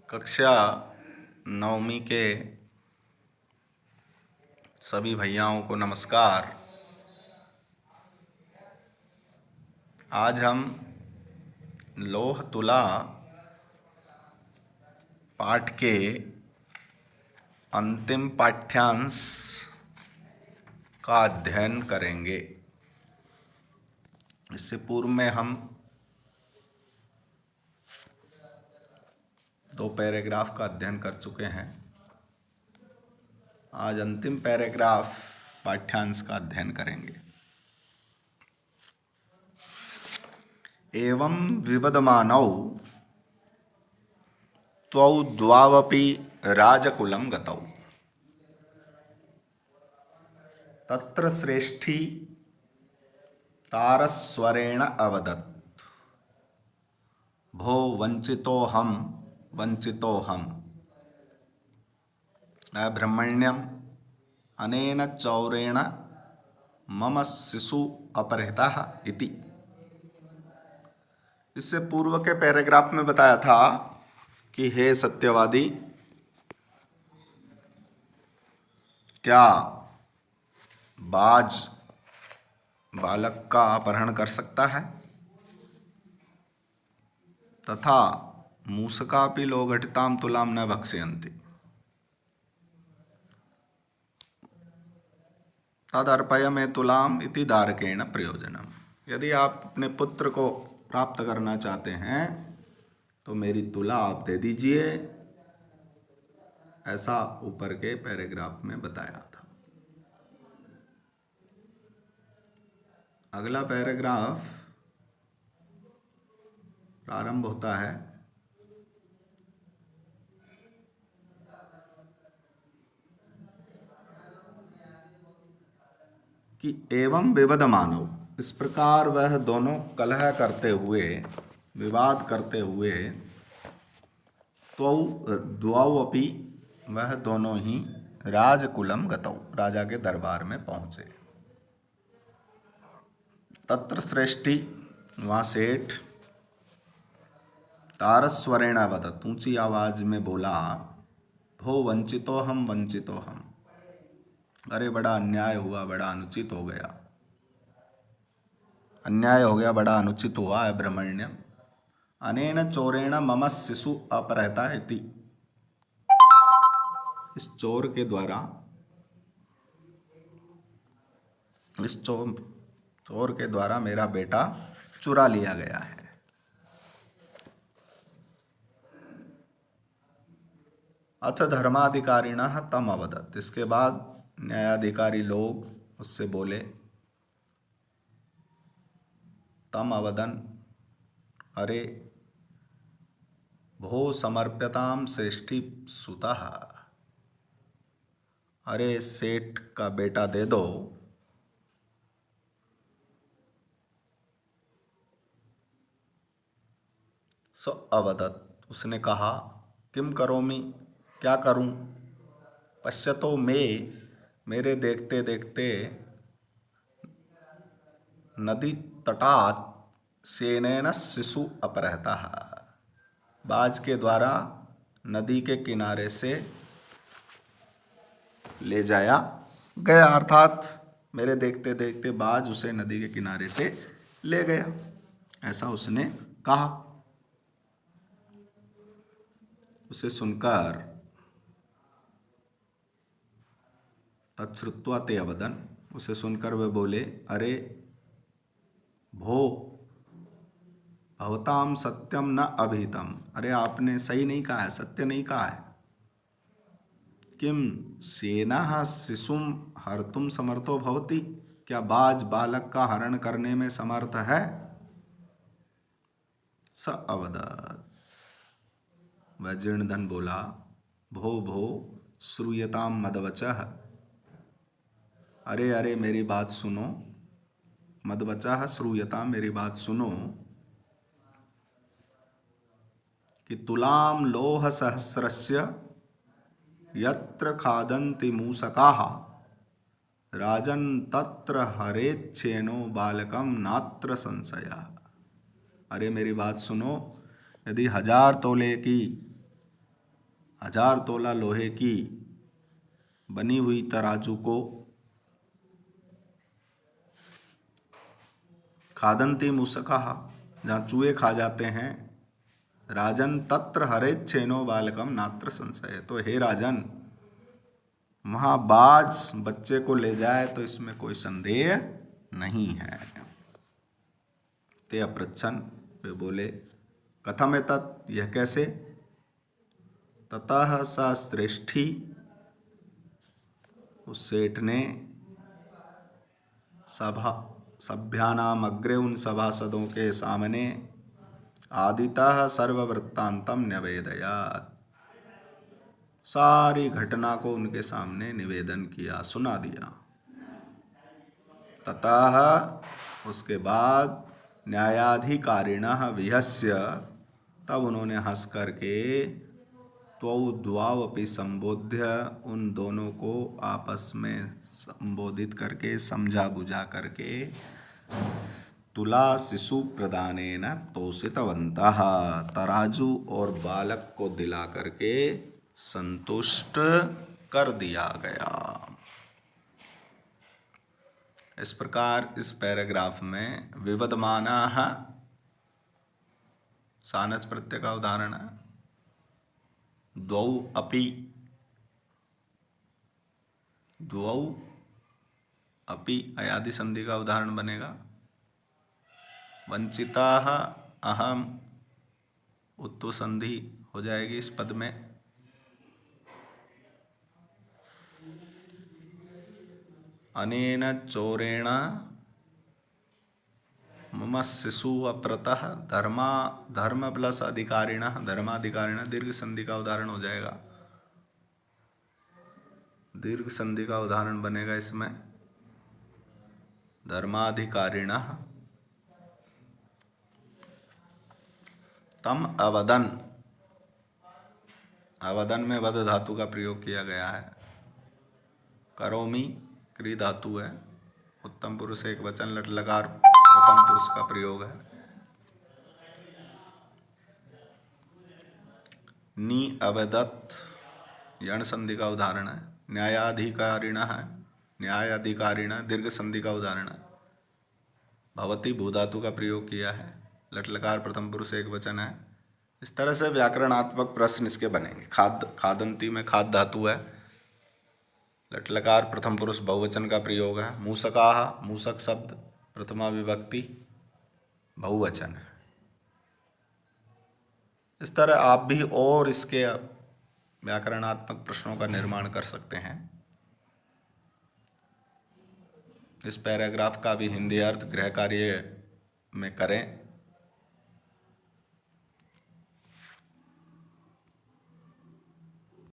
कक्षा नवमी के सभी भैयाओं को नमस्कार। आज हम लोह तुला पाठ के अंतिम पाठ्यांश का अध्ययन करेंगे। इससे पूर्व में हम 2 पैराग्राफ का अध्ययन कर चुके हैं। आज अंतिम पैराग्राफ पाठ्यांश का अध्ययन करेंगे। एवं विवदमानौ त्वौ द्वावपि राजकुलं गतौ तत्र श्रेष्ठी तारस्वरेण अवदत् भो वञ्चितोऽहं ब्रह्मण्यम अनेन चौरेण मम शिशु अपहृतः इति। इससे पूर्व के पैराग्राफ में बताया था कि हे सत्यवादी, क्या बाज बालक का अपहरण कर सकता है? तथा मूषकापि लोघटितां तुलां न भक्षयन्ति तदर्पय मे तुलाम इति दारकेण प्रयोजनम। यदि आप अपने पुत्र को प्राप्त करना चाहते हैं तो मेरी तुला आप दे दीजिए, ऐसा ऊपर के पैराग्राफ में बताया था। अगला पैराग्राफ प्रारंभ होता है कि एवं विवदमानौ, इस प्रकार वह दोनों कलह करते हुए, विवाद करते हुए, द्वौ अपि, वह दोनों ही राजकुलम गतौ, राजा के दरबार में पहुंचे। तत्र श्रेष्ठी, वहाँ सेठ, तारस्वरेण वदत्, ऊंची आवाज में बोला, भो वंचितोऽहं, अरे बड़ा अन्याय हुआ, बड़ा अनुचित हो गया, अन्याय हो गया, बड़ा अनुचित हुआ है ब्रह्मण्यम। अनेन चोरेण मम शिशु अपहृता इति, इस चोर के द्वारा, इस चोर के द्वारा मेरा बेटा चुरा लिया गया है। अथ धर्माधिकारिणः तम अवदत्, इसके बाद न्यायाधिकारी लोग उससे बोले, तम अवदन, अरे भो समर्प्यताम श्रेष्ठी सुतः, अरे सेठ का बेटा दे दो। स अवदत्, उसने कहा, किम करोमि, क्या करूं? पश्यतो में, मेरे देखते देखते, नदी तटात् सेनेन शिशु अपहृतः, बाज के द्वारा नदी के किनारे से ले जाया गया, अर्थात मेरे देखते देखते बाज उसे नदी के किनारे से ले गया, ऐसा उसने कहा। उसे सुनकर तच्छ्रुत्वा ते अवदन्, उसे सुनकर वे बोले, अरे भो भवताम सत्यम न अभिहितम, अरे आपने सही नहीं कहा है, सत्य नहीं कहा है। किम सेनः शिशुम हर्तुम समर्थो भवति, क्या बाज बालक का हरण करने में समर्थ है? स अवदत्, वह जीर्णधन बोला, भो श्रूयताम मदवचः, अरे अरे मेरी बात सुनो, मदवचः श्रूयताम, मेरी बात सुनो, कि तुलाम लोह सहस्रस्य यत्र खादन्ति मूषकाः राजन तत्र हरेच्छेनो बालकम नात्र संशयः। अरे मेरी बात सुनो, यदि 1000 तोले की 1000 तोला लोहे की बनी हुई तराजू को खादंती मूसका, जहाँ चूहे खा जाते हैं, राजन तत्र हरेत छेनो बालकम नात्र संशय। तो हे राजन, वहाँ बाज बच्चे को ले जाए तो इसमें कोई संदेह नहीं है। ते अपृच्छन, वे बोले, कथम एतत्, यह कैसे? ततः सा श्रेष्ठी, उस सेठ ने सभ्यानाम अग्रे, उन सभासदों के सामने, आदितः सर्ववृत्तांतम न्यवेदयात्, सारी घटना को उनके सामने निवेदन किया, सुना दिया। ततः, उसके बाद, न्यायाधिकारिणः विहस्य, तब उन्होंने हंस करके, त्वौ द्वावपि संबोध्य, उन दोनों को आपस में संबोधित करके, समझा बुझा करके, तुला शिशु प्रदानेन तोषितवन्तः, तराजू और बालक को दिला करके संतुष्ट कर दिया गया। इस प्रकार इस पैराग्राफ में विवदमानाः सानच प्रत्यय का उदाहरण है, द्वौ अपि, द्वौ अपि अयादि संधि का उदाहरण बनेगा। वंचिताः अहम, उत्तु संधि हो जाएगी इस पद में। अनेन चोरेण मम शिशु अप्रतः, धर्म प्लस अधिकारिणः, धर्माधिकारिणः, दीर्घ संधि का उदाहरण हो जाएगा। दीर्घ संधि का उदाहरण बनेगा इसमें, धर्माधिकारिणः तम अवदन, अवदन में वद धातु का प्रयोग किया गया है। करोमि क्री धातु है, उत्तम पुरुष एक वचन, लट लकार प्रथम पुरुष का प्रयोग है। नी अवदत् यण संधि का उदाहरण है। न्यायाधिकारिणः है, न्यायाधिकारिणः दीर्घ संधि का उदाहरण है। भवति भू धातु का प्रयोग किया है, लट लकार प्रथम पुरुष एक वचन है। इस तरह से व्याकरणात्मक प्रश्न इसके बनेंगे। खादंती में खाद धातु है, लट लकार प्रथम पुरुष बहुवचन का प्रयोग है। मूसकाः, मूसक शब्द प्रथमा विभक्ति बहुवचन है। इस तरह आप भी और इसके व्याकरणात्मक प्रश्नों का निर्माण कर सकते हैं। इस पैराग्राफ का भी हिंदी अर्थ गृह कार्य में करें।